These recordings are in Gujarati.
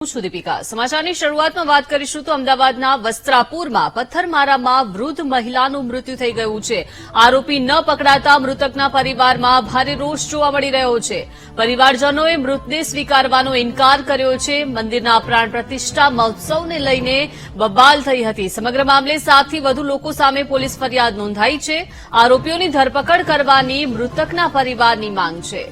છું દીપિકા। સમાચારની શરૂઆતમાં વાત કરીશું તો અમદાવાદના વસ્ત્રાપુરમાં પથ્થરમારામાં વૃદ્ધ મહિલાનું મૃત્યુ થઈ ગયું છે। આરોપી ન પકડાતા મૃતકના પરિવારમાં ભારે રોષ જોવા મળી રહ્યો છે। પરિવારજનોએ મૃતદેહ સ્વીકારવાનો ઇનકાર કર્યો છે। મંદિરના પ્રાણ પ્રતિષ્ઠા મહોત્સવને લઈને બબાલ થઈ હતી। સમગ્ર મામલે 7 થી વધુ લોકો સામે પોલીસ ફરિયાદ નોંધાઈ છે। આરોપીઓની ધરપકડ કરવાની મૃતકના પરિવારની માંગ છે।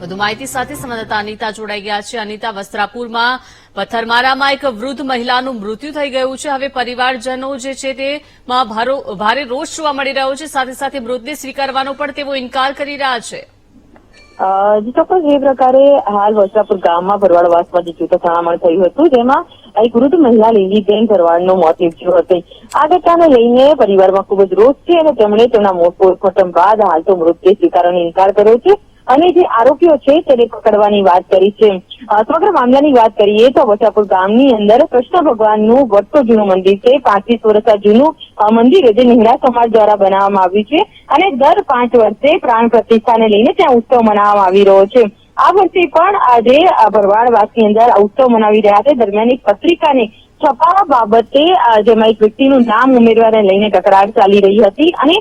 વધુ માહિતી સાથે સંવાદદાતા અનિતા જોડાઈ ગયા છે। અનિતા, વસ્ત્રાપુરમાં પથ્થરમારામાં એક વૃદ્ધ મહિલાનું મૃત્યુ થઈ ગયું છે। હવે પરિવારજનો જે છે તેમાં ભારે રોષ જોવા મળી રહ્યો છે। સાથે સાથે મૃતદેહ સ્વીકારવાનો પણ તેઓ ઇનકાર કરી રહ્યા છે। ચોક્કસ જે પ્રકારે હાલ વસ્ત્રાપુર ગામમાં ભરવાડવાસમાં જે જૂથ અથડામણ થયું હતું, જેમાં એક વૃદ્ધ મહિલા લીલીબેન ભરવાડનું મોત નીપજ્યું હતું। આ ઘટનાને લઈને પરિવારમાં ખૂબ જ રોષ છે અને તેમણે તેમના મોત પોસ્ટમોર્ટમ બાદ હાલ તો મૃતદેહ સ્વીકારવાનો ઇનકાર કર્યો છે અને જે આરોપીઓ છે તેને પકડવાની વાત કરી છે। સમગ્ર મામલાની વાત કરીએ તો વસ્ત્રાપુર ગામની અંદર કૃષ્ણ ભગવાનનું વર્ષો જૂનું મંદિર છે। 35 વર્ષ જૂનું મંદિર જે નેહરા સમાજ દ્વારા બનાવવામાં આવ્યું છે અને દર 5 વર્ષે પ્રાણ પ્રતિષ્ઠાને લઈને ત્યાં ઉત્સવ મનાવવામાં આવી રહ્યો છે। આ વર્ષે પણ આજે ભરવાડવાસની અંદર આ ઉત્સવ મનાવી રહ્યા છે। દરમિયાન એક પત્રિકાને છપાવા બાબતે જેમાં એક વ્યક્તિનું નામ ઉમેરવાને લઈને તકરાર ચાલી રહી હતી અને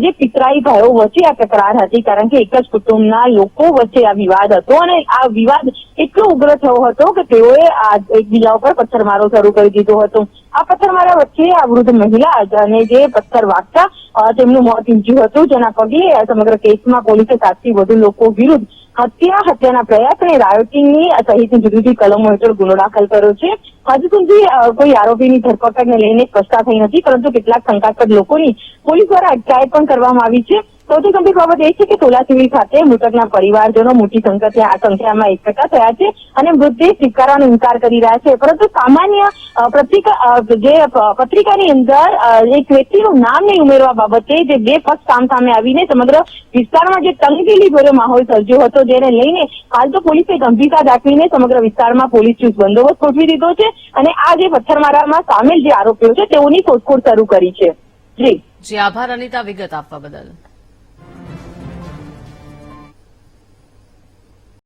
જે પિતરાઈ ભાઈઓ વચ્ચે આ તકરાર હતી, કારણ કે એક જ કુટુંબના લોકો વચ્ચે આ વિવાદ હતો અને આ વિવાદ એટલો ઉગ્ર થયો હતો કે તેઓએ એકબીજા ઉપર પથ્થરમારો શરૂ કરી દીધો હતો। આ પથ્થરમારા વચ્ચે આ વૃદ્ધ મહિલા અને જે પથ્થર વાગતા તેમનું મોત નીપજ્યું હતું, જેના પગલે સમગ્ર કેસમાં પોલીસે 7 થી વધુ લોકો વિરુદ્ધ હત્યાના પ્રયાસ અને રાયોટિંગની સહિતની જુદી જુદી કલમો હેઠળ ગુનો દાખલ કર્યો છે। હજુ સુધી કોઈ આરોપીની ધરપકડને લઈને સ્પષ્ટતા થઈ નથી, પરંતુ કેટલાક શંકાસ્પદ લોકોની પોલીસ દ્વારા અટકાયત પણ કરવામાં આવી છે। સૌથી ગંભીર બાબત એ છે કે સોલા સિવિલ ખાતે મૃતકના પરિવારજનો મોટી સંખ્યામાં એકઠા થયા છે અને મૃતદેહ સ્વીકારવાનો ઇનકાર કરી રહ્યા છે। પરંતુ સામાન્ય પત્રિકાની અંદર એક વ્યક્તિનું નામ નહીં ઉમેરવા બાબતે જે બે પક્ષ સામે આવીને સમગ્ર વિસ્તારમાં જે તંગદિલી ભર્યો માહોલ સર્જ્યો હતો, જેને લઈને હાલ તો પોલીસે ગંભીરતા દાખવીને સમગ્ર વિસ્તારમાં પોલીસ ચુસ્ત બંદોબસ્ત ગોઠવી દીધો છે અને આ જે પથ્થરમારામાં સામેલ જે આરોપીઓ છે તેઓની શોધખોળ શરૂ કરી છે। જી આભાર અનિતા, વિગત આપવા બદલ।